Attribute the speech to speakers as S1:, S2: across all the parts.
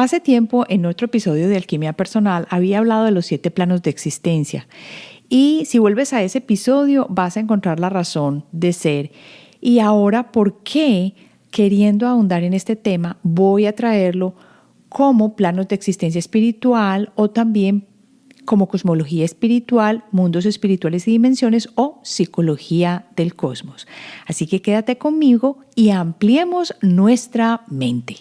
S1: Hace tiempo, en otro episodio de Alquimia Personal, había hablado de los 7 planos de existencia. Y si vuelves a ese episodio, vas a encontrar la razón de ser. Y ahora, ¿por qué, queriendo ahondar en este tema, voy a traerlo como planos de existencia espiritual o también como cosmología espiritual, mundos espirituales y dimensiones o psicología del cosmos? Así que quédate conmigo y ampliemos nuestra mente.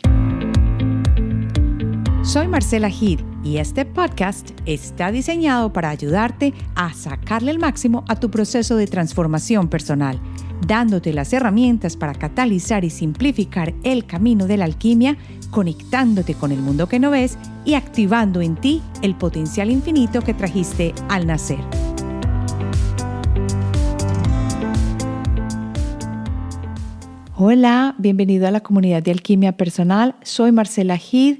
S1: Soy Marcela Gid y este podcast está diseñado para ayudarte a sacarle el máximo a tu proceso de transformación personal, dándote las herramientas para catalizar y simplificar el camino de la alquimia, conectándote con el mundo que no ves y activando en ti el potencial infinito que trajiste al nacer. Hola, bienvenido a la comunidad de Alquimia Personal. Soy Marcela Gid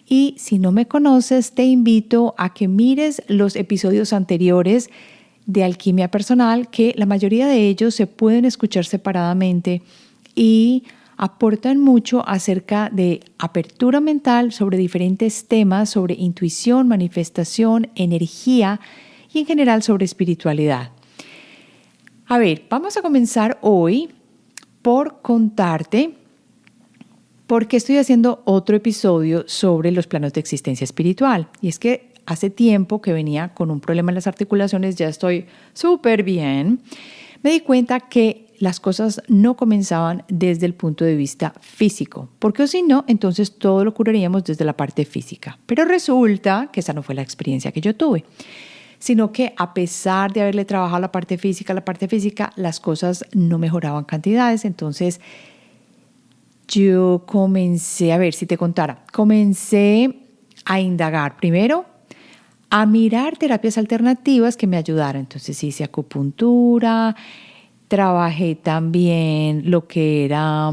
S1: y si no me conoces, te invito a que mires los episodios anteriores de Alquimia Personal, que la mayoría de ellos se pueden escuchar separadamente y aportan mucho acerca de apertura mental sobre diferentes temas, sobre intuición, manifestación, energía y en general sobre espiritualidad. A ver, vamos a comenzar hoy por contarte por qué estoy haciendo otro episodio sobre los planos de existencia espiritual. Y es que hace tiempo que venía con un problema en las articulaciones, ya estoy súper bien. Me di cuenta que las cosas no comenzaban desde el punto de vista físico, porque si no, entonces todo lo curaríamos desde la parte física. Pero resulta que esa no fue la experiencia que yo tuve, sino que a pesar de haberle trabajado la parte física, las cosas no mejoraban cantidades. Entonces yo comencé, a ver si te contara, comencé a indagar primero, a mirar terapias alternativas que me ayudaran. Entonces hice acupuntura, trabajé también lo que era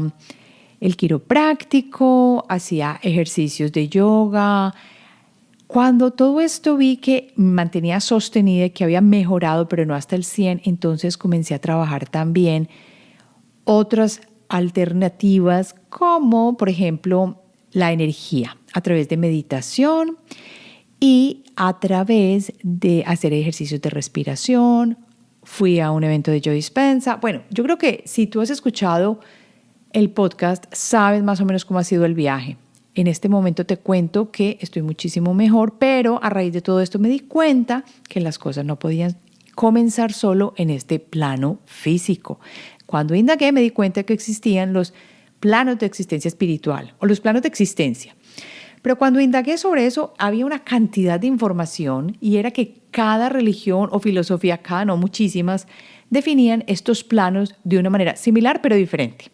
S1: el quiropráctico, hacía ejercicios de yoga. Cuando todo esto vi que me mantenía sostenida y que había mejorado, pero no hasta el 100, entonces comencé a trabajar también otras alternativas como, por ejemplo, la energía a través de meditación y a través de hacer ejercicios de respiración. Fui a un evento de Joe Dispenza. Bueno, yo creo que si tú has escuchado el podcast, sabes más o menos cómo ha sido el viaje. En este momento te cuento que estoy muchísimo mejor, pero a raíz de todo esto me di cuenta que las cosas no podían comenzar solo en este plano físico. Cuando indagué me di cuenta que existían los planos de existencia espiritual o los planos de existencia. Pero cuando indagué sobre eso había una cantidad de información y era que cada religión o filosofía, muchísimas, definían estos planos de una manera similar pero diferente.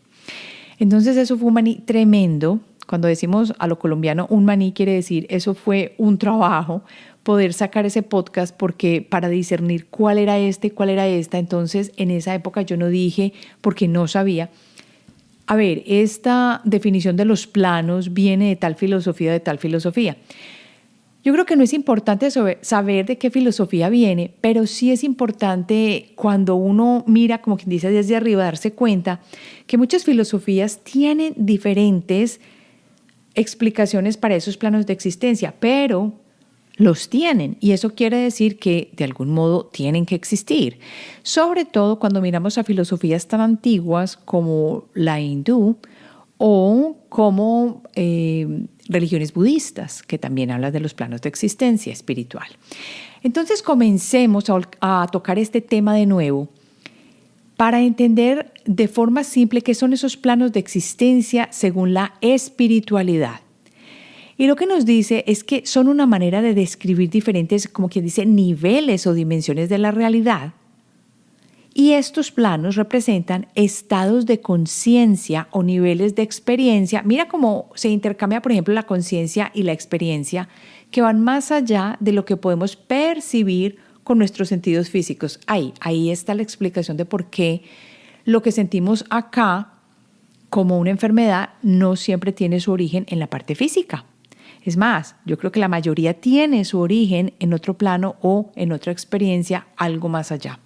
S1: Entonces eso fue un maní tremendo. Cuando decimos a lo colombiano un maní, quiere decir eso fue un trabajo poder sacar ese podcast, porque para discernir cuál era este y cuál era esta. Entonces en esa época yo no dije, porque no sabía, a ver, esta definición de los planos viene de tal filosofía, de tal filosofía. Yo creo que no es importante saber de qué filosofía viene, pero sí es importante cuando uno mira, como quien dice, desde arriba, darse cuenta que muchas filosofías tienen diferentes explicaciones para esos planos de existencia, pero los tienen, y eso quiere decir que de algún modo tienen que existir. Sobre todo cuando miramos a filosofías tan antiguas como la hindú o como religiones budistas, que también hablan de los planos de existencia espiritual. Entonces comencemos a tocar este tema de nuevo para entender de forma simple qué son esos planos de existencia según la espiritualidad. Y lo que nos dice es que son una manera de describir diferentes, como quien dice, niveles o dimensiones de la realidad. Y estos planos representan estados de conciencia o niveles de experiencia. Mira cómo se intercambia, por ejemplo, la conciencia y la experiencia, que van más allá de lo que podemos percibir con nuestros sentidos físicos. Ahí está la explicación de por qué lo que sentimos acá como una enfermedad no siempre tiene su origen en la parte física. Es más, yo creo que la mayoría tiene su origen en otro plano o en otra experiencia, algo más allá.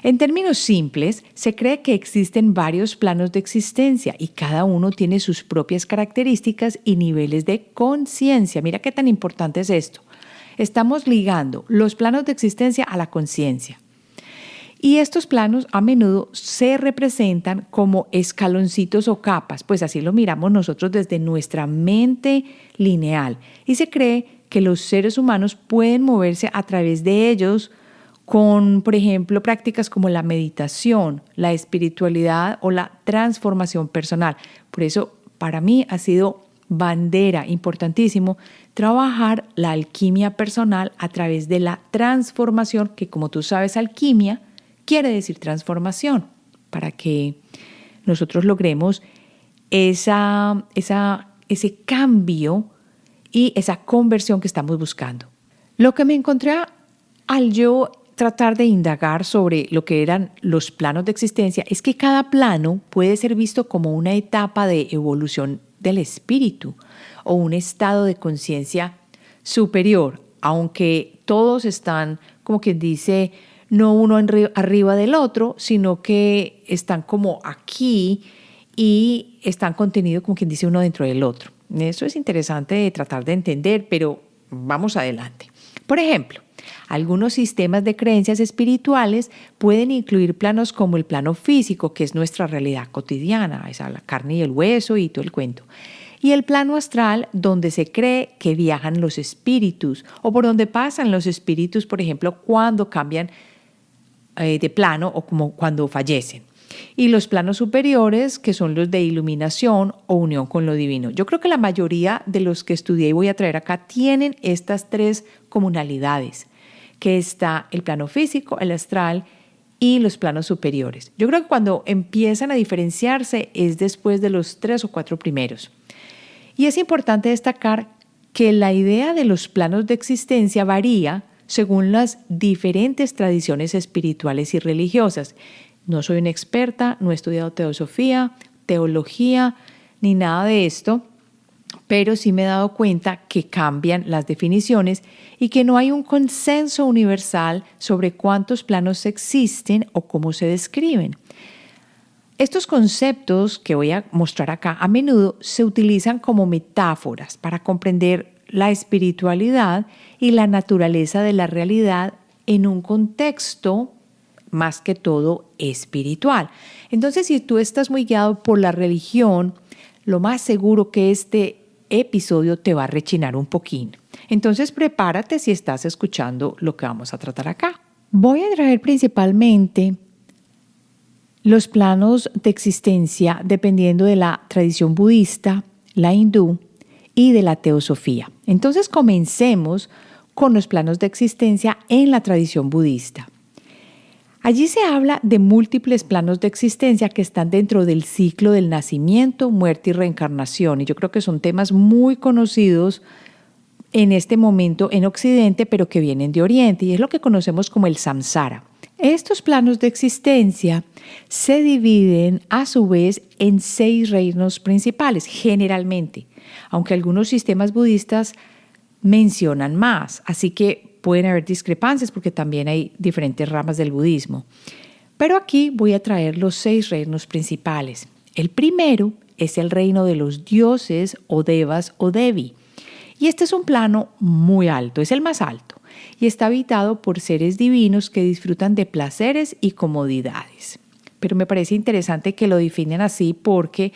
S1: En términos simples, se cree que existen varios planos de existencia y cada uno tiene sus propias características y niveles de conciencia. Mira qué tan importante es esto. Estamos ligando los planos de existencia a la conciencia. Y estos planos a menudo se representan como escaloncitos o capas, pues así lo miramos nosotros desde nuestra mente lineal. Y se cree que los seres humanos pueden moverse a través de ellos con, por ejemplo, prácticas como la meditación, la espiritualidad o la transformación personal. Por eso, para mí ha sido bandera importantísimo trabajar la alquimia personal a través de la transformación, que como tú sabes, alquimia quiere decir transformación, para que nosotros logremos ese cambio y esa conversión que estamos buscando. Lo que me encontré al yo tratar de indagar sobre lo que eran los planos de existencia es que cada plano puede ser visto como una etapa de evolución del espíritu o un estado de conciencia superior, aunque todos están, como quien dice, no uno arriba del otro, sino que están como aquí y están contenidos, como quien dice, uno dentro del otro. Eso es interesante de tratar de entender, pero vamos adelante. Por ejemplo, algunos sistemas de creencias espirituales pueden incluir planos como el plano físico, que es nuestra realidad cotidiana, esa la carne y el hueso y todo el cuento. Y el plano astral, donde se cree que viajan los espíritus o por donde pasan los espíritus, por ejemplo, cuando cambian de plano o como cuando fallecen. Y los planos superiores, que son los de iluminación o unión con lo divino. Yo creo que la mayoría de los que estudié y voy a traer acá tienen estas tres comunalidades, que está el plano físico, el astral y los planos superiores. Yo creo que cuando empiezan a diferenciarse es después de los 3 o 4 primeros. Y es importante destacar que la idea de los planos de existencia varía según las diferentes tradiciones espirituales y religiosas. No soy una experta, no he estudiado teosofía, teología, ni nada de esto, pero sí me he dado cuenta que cambian las definiciones y que no hay un consenso universal sobre cuántos planos existen o cómo se describen. Estos conceptos que voy a mostrar acá a menudo se utilizan como metáforas para comprender la espiritualidad y la naturaleza de la realidad en un contexto más que todo espiritual. Entonces, si tú estás muy guiado por la religión, lo más seguro que este episodio te va a rechinar un poquín. Entonces, prepárate si estás escuchando lo que vamos a tratar acá. Voy a traer principalmente los planos de existencia dependiendo de la tradición budista, la hindú y de la teosofía. Entonces comencemos con los planos de existencia en la tradición budista. Allí se habla de múltiples planos de existencia que están dentro del ciclo del nacimiento, muerte y reencarnación. Y yo creo que son temas muy conocidos en este momento en Occidente, pero que vienen de Oriente, y es lo que conocemos como el samsara. Estos planos de existencia se dividen a su vez en 6 reinos principales, generalmente, aunque algunos sistemas budistas mencionan más, así que pueden haber discrepancias porque también hay diferentes ramas del budismo. Pero aquí voy a traer los 6 reinos principales. El primero es el reino de los dioses o devas o devi. Y este es un plano muy alto, es el más alto, y está habitado por seres divinos que disfrutan de placeres y comodidades. Pero me parece interesante que lo definen así porque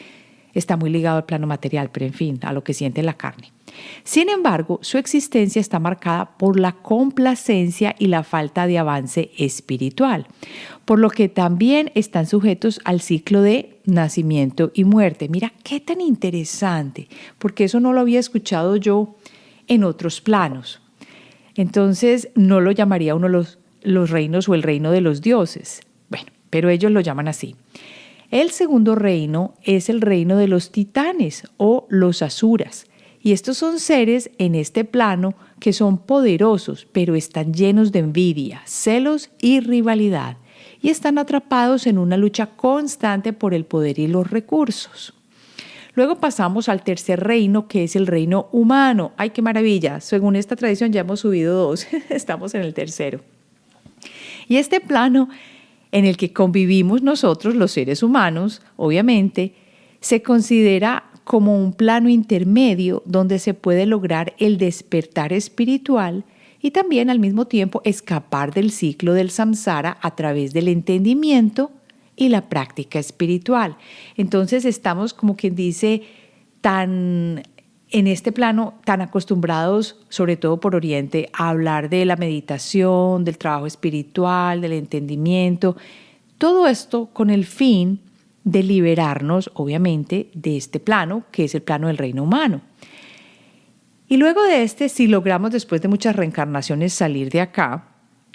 S1: está muy ligado al plano material, pero en fin, a lo que siente la carne. Sin embargo, su existencia está marcada por la complacencia y la falta de avance espiritual, por lo que también están sujetos al ciclo de nacimiento y muerte. Mira qué tan interesante, porque eso no lo había escuchado yo en otros planos. Entonces, no lo llamaría uno los reinos o el reino de los dioses. Bueno, pero ellos lo llaman así. El segundo reino es el reino de los titanes o los asuras. Y estos son seres en este plano que son poderosos, pero están llenos de envidia, celos y rivalidad. Y están atrapados en una lucha constante por el poder y los recursos. Luego pasamos al tercer reino, que es el reino humano. ¡Ay, qué maravilla! Según esta tradición ya hemos subido 2, estamos en el tercero. Y este plano en el que convivimos nosotros, los seres humanos, obviamente, se considera como un plano intermedio donde se puede lograr el despertar espiritual y también al mismo tiempo escapar del ciclo del samsara a través del entendimiento y la práctica espiritual. Entonces estamos, como quien dice, en este plano tan acostumbrados, sobre todo por Oriente, a hablar de la meditación, del trabajo espiritual, del entendimiento, todo esto con el fin de liberarnos, obviamente, de este plano, que es el plano del reino humano. Y luego de si logramos después de muchas reencarnaciones salir de acá,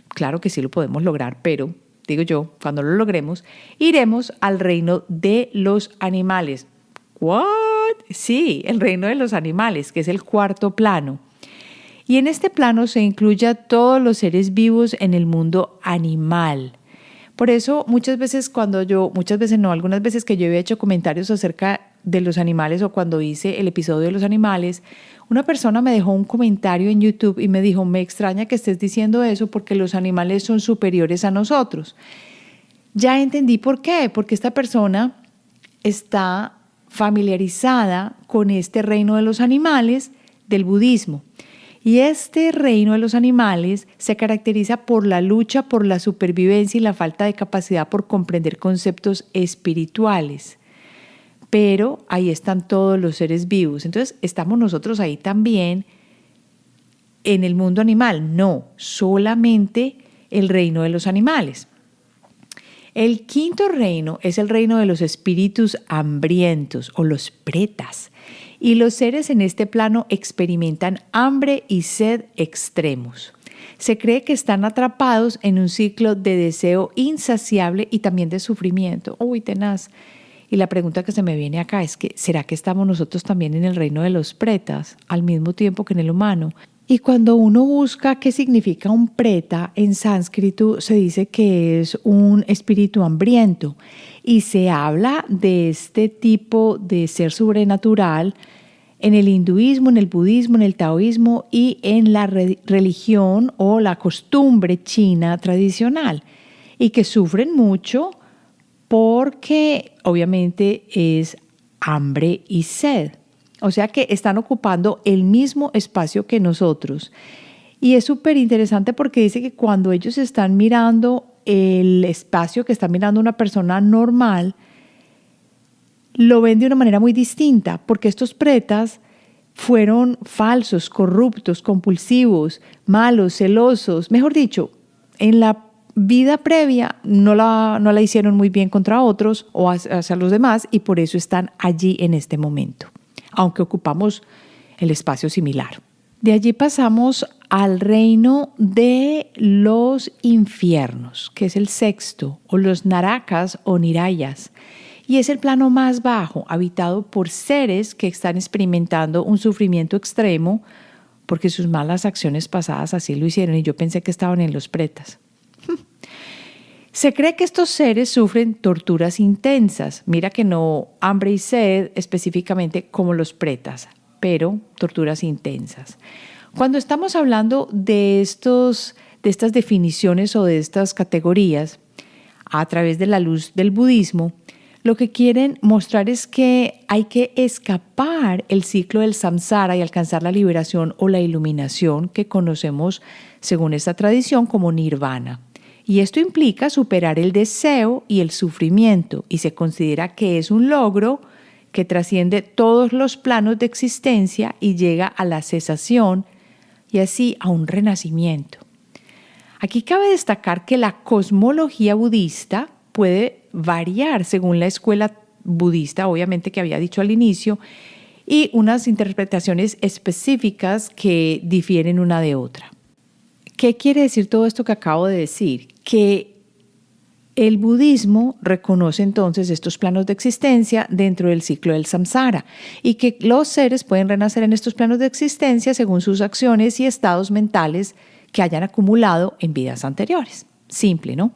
S1: claro que sí lo podemos lograr, pero, digo yo, cuando lo logremos, iremos al reino de los animales. ¿What? Sí, el reino de los animales, que es el cuarto plano. Y en este plano se incluye a todos los seres vivos en el mundo animal. Por eso algunas veces que yo había hecho comentarios acerca de los animales o cuando hice el episodio de los animales, una persona me dejó un comentario en YouTube y me dijo, me extraña que estés diciendo eso porque los animales son superiores a nosotros. Ya entendí por qué, porque esta persona está familiarizada con este reino de los animales del budismo. Y este reino de los animales se caracteriza por la lucha por la supervivencia y la falta de capacidad por comprender conceptos espirituales. Pero ahí están todos los seres vivos. Entonces, ¿estamos nosotros ahí también en el mundo animal? No, solamente el reino de los animales. El quinto reino es el reino de los espíritus hambrientos o los pretas. Y los seres en este plano experimentan hambre y sed extremos. Se cree que están atrapados en un ciclo de deseo insaciable y también de sufrimiento. Uy, tenaz. Y la pregunta que se me viene acá es que, ¿será que estamos nosotros también en el reino de los pretas al mismo tiempo que en el humano? Y cuando uno busca qué significa un preta, en sánscrito se dice que es un espíritu hambriento y se habla de este tipo de ser sobrenatural en el hinduismo, en el budismo, en el taoísmo y en la religión o la costumbre china tradicional y que sufren mucho porque obviamente es hambre y sed. O sea que están ocupando el mismo espacio que nosotros. Y es súper interesante porque dice que cuando ellos están mirando el espacio que está mirando una persona normal, lo ven de una manera muy distinta, porque estos pretas fueron falsos, corruptos, compulsivos, malos, celosos. Mejor dicho, en la vida previa no la hicieron muy bien contra otros o hacia los demás y por eso están allí en este momento, aunque ocupamos el espacio similar. De allí pasamos al reino de los infiernos, que es el sexto, o los narakas o nirayas, y es el plano más bajo, habitado por seres que están experimentando un sufrimiento extremo porque sus malas acciones pasadas así lo hicieron y yo pensé que estaban en los pretas. Se cree que estos seres sufren torturas intensas. Mira que no hambre y sed específicamente como los pretas, pero torturas intensas. Cuando estamos hablando de estas definiciones o de estas categorías a través de la luz del budismo, lo que quieren mostrar es que hay que escapar el ciclo del samsara y alcanzar la liberación o la iluminación que conocemos según esta tradición como nirvana. Y esto implica superar el deseo y el sufrimiento y se considera que es un logro que trasciende todos los planos de existencia y llega a la cesación y así a un renacimiento. Aquí cabe destacar que la cosmología budista puede variar según la escuela budista, obviamente que había dicho al inicio, y unas interpretaciones específicas que difieren una de otra. ¿Qué quiere decir todo esto que acabo de decir? Que el budismo reconoce entonces estos planos de existencia dentro del ciclo del samsara y que los seres pueden renacer en estos planos de existencia según sus acciones y estados mentales que hayan acumulado en vidas anteriores. Simple, ¿no?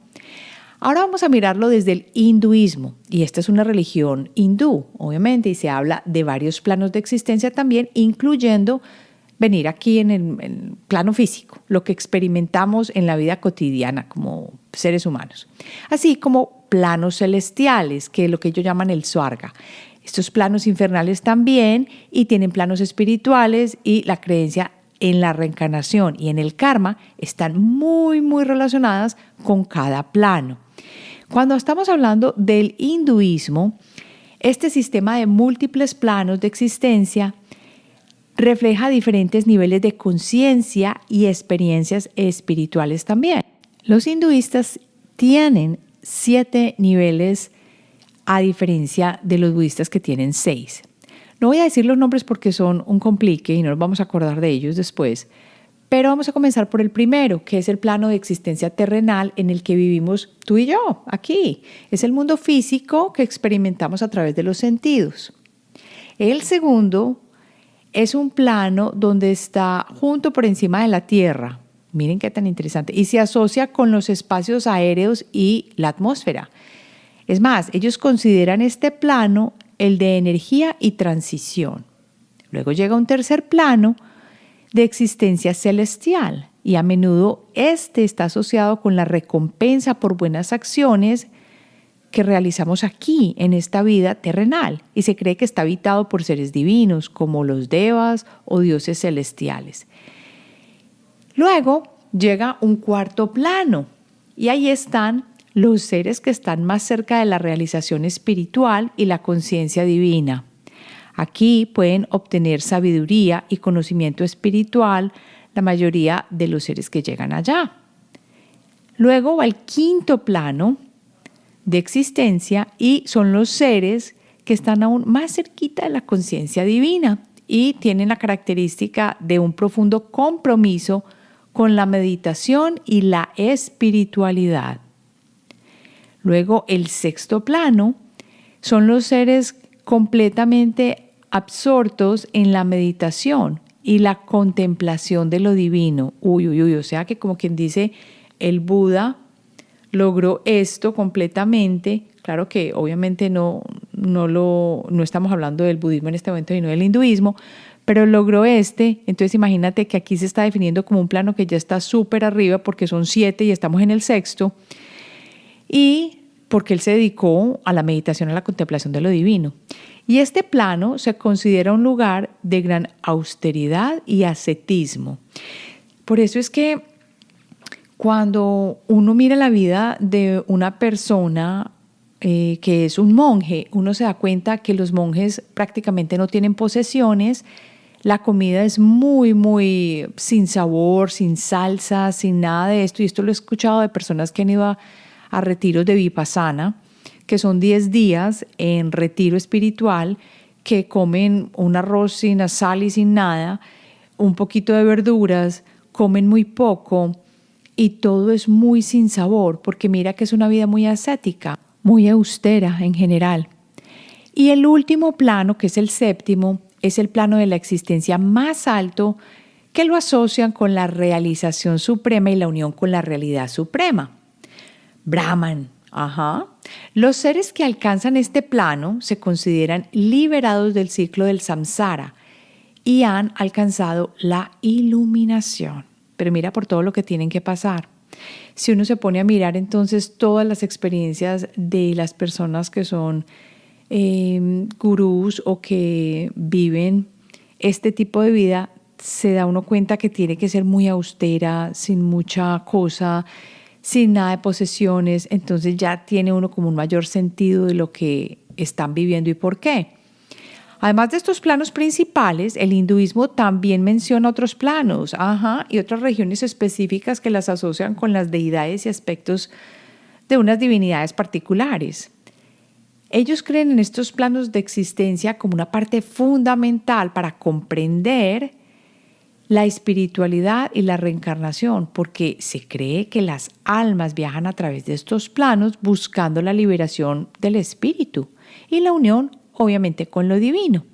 S1: Ahora vamos a mirarlo desde el hinduismo, y esta es una religión hindú, obviamente, y se habla de varios planos de existencia también, incluyendo venir aquí en el plano físico, lo que experimentamos en la vida cotidiana como seres humanos, así como planos celestiales, que es lo que ellos llaman el Swarga. Estos planos infernales también, y tienen planos espirituales, y la creencia en la reencarnación y en el karma están muy, muy relacionadas con cada plano. Cuando estamos hablando del hinduismo, este sistema de múltiples planos de existencia refleja diferentes niveles de conciencia y experiencias espirituales también. Los hinduistas tienen 7 niveles a diferencia de los budistas que tienen 6. No voy a decir los nombres porque son un complique y no nos vamos a acordar de ellos después, pero vamos a comenzar por el primero, que es el plano de existencia terrenal en el que vivimos tú y yo, aquí. Es el mundo físico que experimentamos a través de los sentidos. El segundo es un plano donde está junto por encima de la Tierra. Miren qué tan interesante. Y se asocia con los espacios aéreos y la atmósfera. Es más, ellos consideran este plano el de energía y transición. Luego llega un tercer plano de existencia celestial, y a menudo este está asociado con la recompensa por buenas acciones que realizamos aquí en esta vida terrenal, y se cree que está habitado por seres divinos como los devas o dioses celestiales. Luego llega un cuarto plano, y ahí están los seres que están más cerca de la realización espiritual y la conciencia divina. Aquí pueden obtener sabiduría y conocimiento espiritual la mayoría de los seres que llegan allá. Luego va el quinto plano de existencia, y son los seres que están aún más cerquita de la conciencia divina y tienen la característica de un profundo compromiso con la meditación y la espiritualidad. Luego el sexto plano son los seres completamente absortos en la meditación y la contemplación de lo divino. O sea que, como quien dice, el Buda logró esto completamente. Claro que obviamente no estamos hablando del budismo en este momento, sino del hinduismo, pero logró entonces imagínate que aquí se está definiendo como un plano que ya está súper arriba porque son 7 y estamos en el sexto, y porque él se dedicó a la meditación, a la contemplación de lo divino. Y este plano se considera un lugar de gran austeridad y ascetismo. Por eso es que cuando uno mira la vida de una persona que es un monje, uno se da cuenta que los monjes prácticamente no tienen posesiones, la comida es muy, muy sin sabor, sin salsa, sin nada de esto. Y esto lo he escuchado de personas que han ido a retiros de Vipassana, que son 10 días en retiro espiritual, que comen un arroz sin sal y sin nada, un poquito de verduras, comen muy poco y todo es muy sin sabor, porque mira que es una vida muy ascética, muy austera en general. Y el último plano, que es el séptimo, es el plano de la existencia más alto, que lo asocian con la realización suprema y la unión con la realidad suprema. Brahman. Los seres que alcanzan este plano se consideran liberados del ciclo del samsara y han alcanzado la iluminación. Pero mira por todo lo que tienen que pasar. Si uno se pone a mirar entonces todas las experiencias de las personas que son gurús o que viven este tipo de vida, se da uno cuenta que tiene que ser muy austera, sin mucha cosa, sin nada de posesiones. Entonces ya tiene uno como un mayor sentido de lo que están viviendo y por qué. Además de estos planos principales, el hinduismo también menciona otros planos, y otras regiones específicas que las asocian con las deidades y aspectos de unas divinidades particulares. Ellos creen en estos planos de existencia como una parte fundamental para comprender la espiritualidad y la reencarnación, porque se cree que las almas viajan a través de estos planos buscando la liberación del espíritu y la unión, obviamente, con lo divino.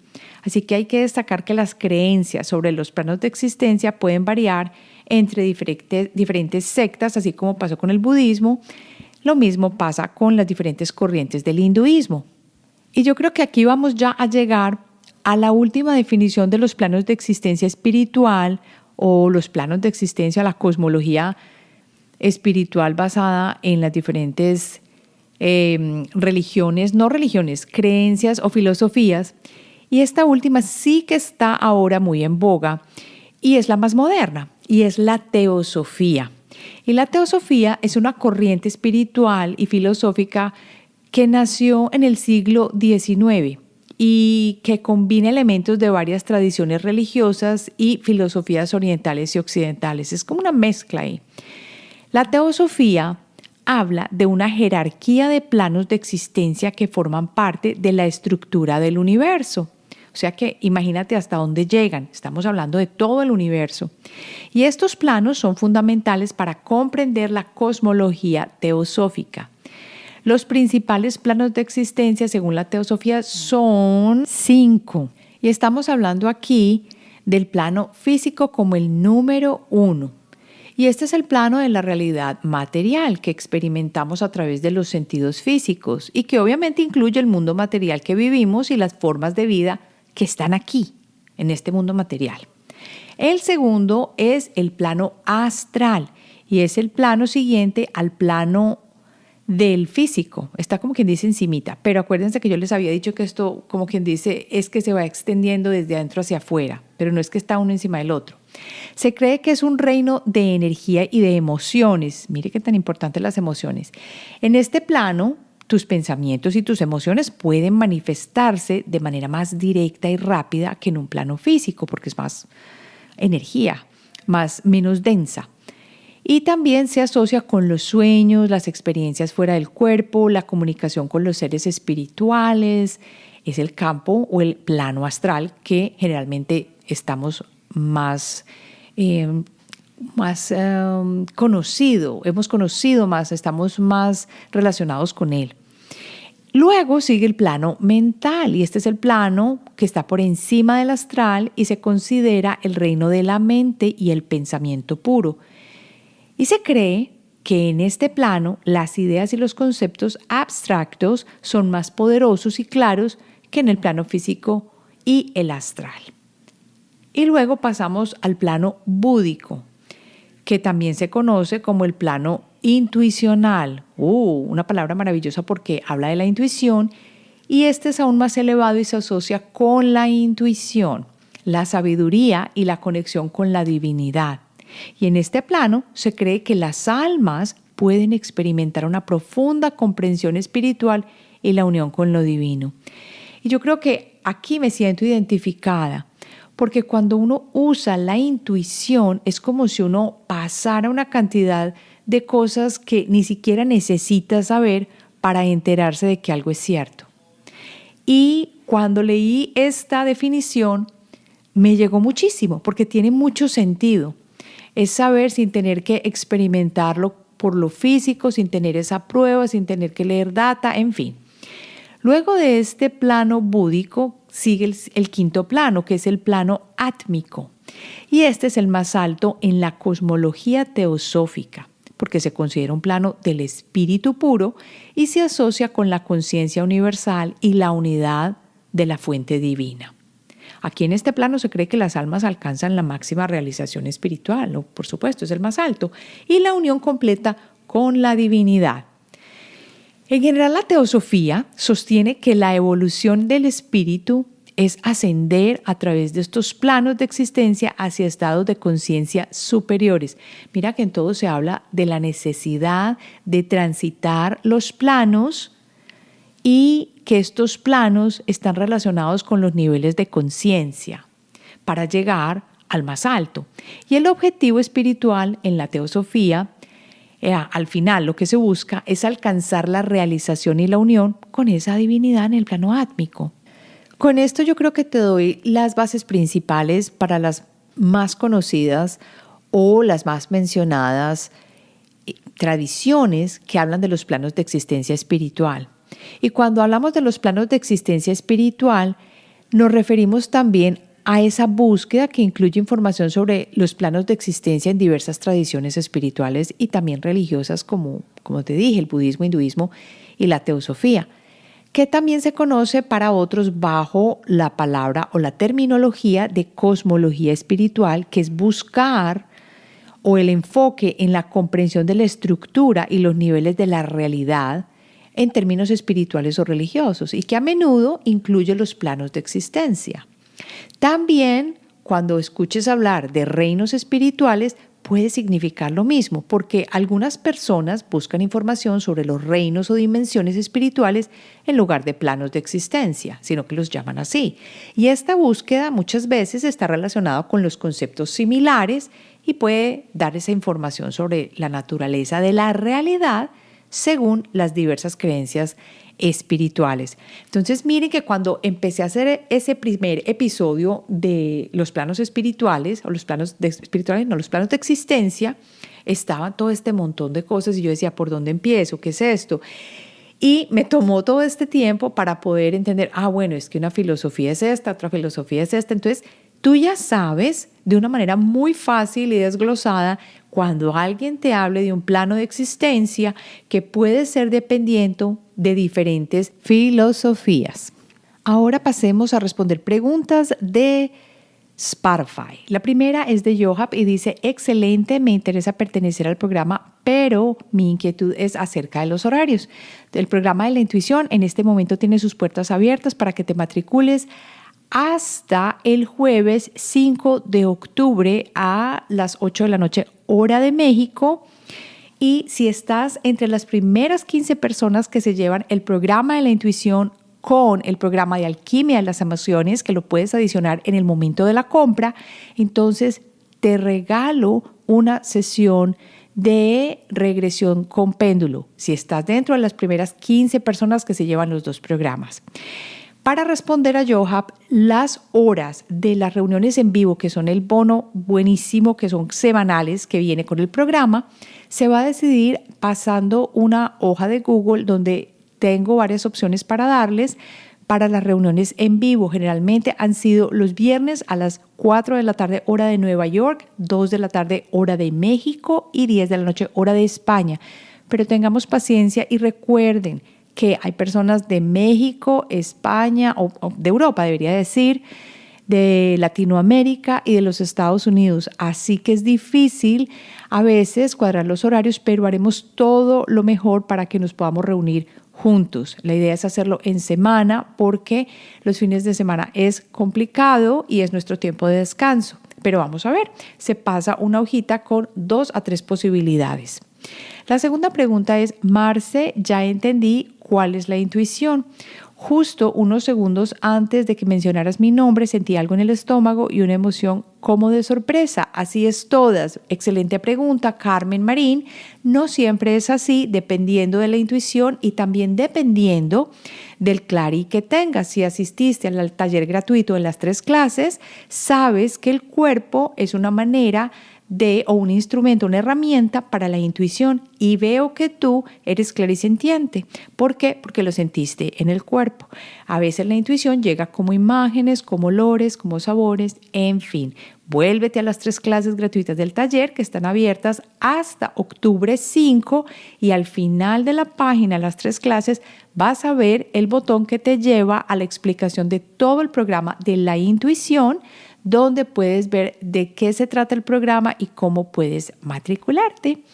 S1: Así que hay que destacar que las creencias sobre los planos de existencia pueden variar entre diferentes sectas, así como pasó con el budismo, Lo mismo pasa con las diferentes corrientes del hinduismo. Y yo creo que aquí vamos ya a llegar a la última definición de los planos de existencia espiritual o los planos de existencia, la cosmología espiritual basada en las diferentes creencias o filosofías. Y esta última sí que está ahora muy en boga y es la más moderna, y es la teosofía. Y la teosofía es una corriente espiritual y filosófica que nació en el siglo XIX y que combina elementos de varias tradiciones religiosas y filosofías orientales y occidentales. Es como una mezcla ahí. La teosofía habla de una jerarquía de planos de existencia que forman parte de la estructura del universo. O sea que imagínate hasta dónde llegan. Estamos hablando de todo el universo. Y estos planos son fundamentales para comprender la cosmología teosófica. Los principales planos de existencia, según la teosofía, son 5. Y estamos hablando aquí del plano físico como el número 1. Y este es el plano de la realidad material que experimentamos a través de los sentidos físicos y que obviamente incluye el mundo material que vivimos y las formas de vida que están aquí, en este mundo material. El segundo es el plano astral y es el plano siguiente al plano del físico. Está como quien dice encimita, pero acuérdense que yo les había dicho que esto, como quien dice, es que se va extendiendo desde adentro hacia afuera, pero no es que está uno encima del otro. Se cree que es un reino de energía y de emociones. Mire qué tan importantes las emociones. En este plano, tus pensamientos y tus emociones pueden manifestarse de manera más directa y rápida que en un plano físico, porque es más energía, menos densa. Y también se asocia con los sueños, las experiencias fuera del cuerpo, la comunicación con los seres espirituales. Es el campo o el plano astral que generalmente estamos hemos conocido más, estamos más relacionados con él. Luego sigue el plano mental y este es el plano que está por encima del astral y se considera el reino de la mente y el pensamiento puro. Y se cree que en este plano las ideas y los conceptos abstractos son más poderosos y claros que en el plano físico y el astral. Y luego pasamos al plano búdico, que también se conoce como el plano intuicional. Una palabra maravillosa porque habla de la intuición y este es aún más elevado y se asocia con la intuición, la sabiduría y la conexión con la divinidad. Y en este plano se cree que las almas pueden experimentar una profunda comprensión espiritual y la unión con lo divino. Y yo creo que aquí me siento identificada, porque cuando uno usa la intuición es como si uno pasara una cantidad de cosas que ni siquiera necesita saber para enterarse de que algo es cierto. Y cuando leí esta definición me llegó muchísimo, porque tiene mucho sentido. Es saber sin tener que experimentarlo por lo físico, sin tener esa prueba, sin tener que leer data, en fin. Luego de este plano búdico sigue el quinto plano, que es el plano átmico. Y este es el más alto en la cosmología teosófica, porque se considera un plano del espíritu puro y se asocia con la conciencia universal y la unidad de la fuente divina. Aquí en este plano se cree que las almas alcanzan la máxima realización espiritual, ¿no? Por supuesto, es el más alto, y la unión completa con la divinidad. En general, la teosofía sostiene que la evolución del espíritu es ascender a través de estos planos de existencia hacia estados de conciencia superiores. Mira que en todo se habla de la necesidad de transitar los planos y que estos planos están relacionados con los niveles de conciencia para llegar al más alto. Y el objetivo espiritual en la teosofía, al final lo que se busca es alcanzar la realización y la unión con esa divinidad en el plano átmico. Con esto yo creo que te doy las bases principales para las más conocidas o las más mencionadas tradiciones que hablan de los planos de existencia espiritual. Y cuando hablamos de los planos de existencia espiritual, nos referimos también a esa búsqueda que incluye información sobre los planos de existencia en diversas tradiciones espirituales y también religiosas como te dije, el budismo, hinduismo y la teosofía, que también se conoce para otros bajo la palabra o la terminología de cosmología espiritual, que es buscar o el enfoque en la comprensión de la estructura y los niveles de la realidad en términos espirituales o religiosos, y que a menudo incluye los planos de existencia. También, cuando escuches hablar de reinos espirituales, puede significar lo mismo, porque algunas personas buscan información sobre los reinos o dimensiones espirituales en lugar de planos de existencia, sino que los llaman así. Y esta búsqueda muchas veces está relacionada con los conceptos similares y puede dar esa información sobre la naturaleza de la realidad según las diversas creencias espirituales. Entonces, miren que cuando empecé a hacer ese primer episodio de los planos espirituales, o los planos espirituales, no, los planos de existencia, estaba todo este montón de cosas y yo decía, ¿por dónde empiezo? ¿Qué es esto? Y me tomó todo este tiempo para poder entender, bueno, es que una filosofía es esta, otra filosofía es esta. Entonces, tú ya sabes de una manera muy fácil y desglosada cuando alguien te hable de un plano de existencia que puede ser dependiente de diferentes filosofías. Ahora pasemos a responder preguntas de Spotify. La primera es de Johab y dice, excelente, me interesa pertenecer al programa, pero mi inquietud es acerca de los horarios. El programa de la intuición en este momento tiene sus puertas abiertas para que te matricules hasta el jueves 5 de octubre a las 8 de la noche, hora de México. Y si estás entre las primeras 15 personas que se llevan el programa de la intuición con el programa de alquimia de las emociones, que lo puedes adicionar en el momento de la compra, entonces te regalo una sesión de regresión con péndulo, si estás dentro de las primeras 15 personas que se llevan los dos programas. Para responder a Johab, las horas de las reuniones en vivo, que son el bono buenísimo, que son semanales, que viene con el programa, se va a decidir pasando una hoja de Google donde tengo varias opciones para darles para las reuniones en vivo. Generalmente han sido los viernes a las 4 de la tarde, hora de Nueva York, 2 de la tarde, hora de México y 10 de la noche, hora de España. Pero tengamos paciencia y recuerden que hay personas de México, España o de Europa, debería decir, de Latinoamérica y de los Estados Unidos. Así que es difícil a veces cuadrar los horarios, pero haremos todo lo mejor para que nos podamos reunir juntos. La idea es hacerlo en semana porque los fines de semana es complicado y es nuestro tiempo de descanso. Pero vamos a ver, se pasa una hojita con 2 a 3 posibilidades. La segunda pregunta es, Marce, ya entendí cuál es la intuición. Justo unos segundos antes de que mencionaras mi nombre, sentí algo en el estómago y una emoción como de sorpresa. Así es todas. Excelente pregunta, Carmen Marín. No siempre es así, dependiendo de la intuición y también dependiendo del clari que tengas. Si asististe al taller gratuito en las 3 clases, sabes que el cuerpo es una manera o un instrumento, una herramienta para la intuición, y veo que tú eres clarisentiente. ¿Por qué? Porque lo sentiste en el cuerpo. A veces la intuición llega como imágenes, como olores, como sabores, en fin. Vuélvete a las 3 clases gratuitas del taller que están abiertas hasta octubre 5 y al final de la página, las 3 clases, vas a ver el botón que te lleva a la explicación de todo el programa de la intuición, donde puedes ver de qué se trata el programa y cómo puedes matricularte.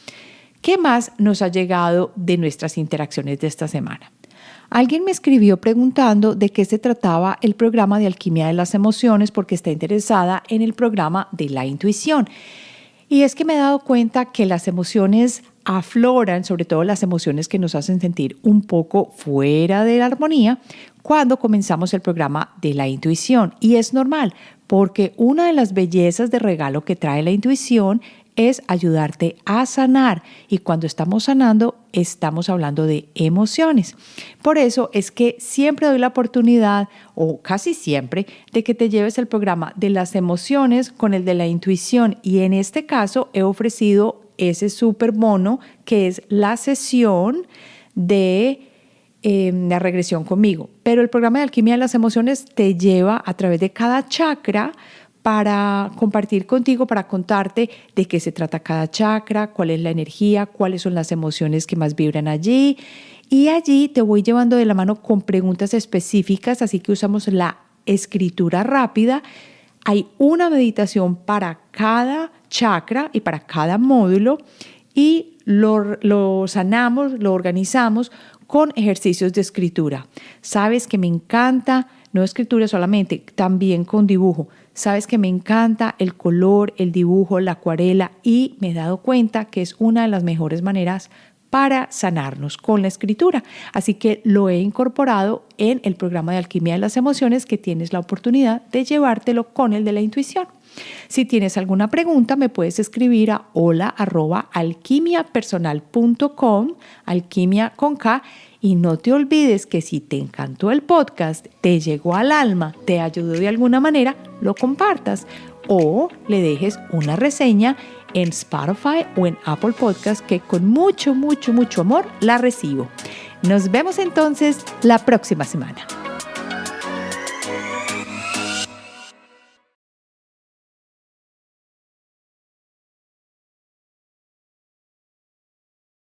S1: ¿Qué más nos ha llegado de nuestras interacciones de esta semana? Alguien me escribió preguntando de qué se trataba el programa de alquimia de las emociones porque está interesada en el programa de la intuición. Y es que me he dado cuenta que las emociones afloran, sobre todo las emociones que nos hacen sentir un poco fuera de la armonía, cuando comenzamos el programa de la intuición. Y es normal, porque una de las bellezas de regalo que trae la intuición es ayudarte a sanar. Y cuando estamos sanando, estamos hablando de emociones. Por eso es que siempre doy la oportunidad, o casi siempre, de que te lleves el programa de las emociones con el de la intuición. Y en este caso he ofrecido ese súper bono que es la sesión de la regresión conmigo. Pero el programa de Alquimia de las Emociones te lleva a través de cada chakra para compartir contigo, para contarte de qué se trata cada chakra, cuál es la energía, cuáles son las emociones que más vibran allí. Y allí te voy llevando de la mano con preguntas específicas, así que usamos la escritura rápida. Hay una meditación para cada chakra y para cada módulo y lo sanamos, lo organizamos con ejercicios de escritura. Sabes que me encanta, no escritura solamente, también con dibujo. Sabes que me encanta el color, el dibujo, la acuarela y me he dado cuenta que es una de las mejores maneras para sanarnos con la escritura. Así que lo he incorporado en el programa de Alquimia de las Emociones, que tienes la oportunidad de llevártelo con el de la intuición. Si tienes alguna pregunta, me puedes escribir a hola@alquimiapersonal.com, alquimia con K, y no te olvides que si te encantó el podcast, te llegó al alma, te ayudó de alguna manera, lo compartas o le dejes una reseña en Spotify o en Apple Podcast, que con mucho, mucho, mucho amor la recibo. Nos vemos entonces la próxima semana.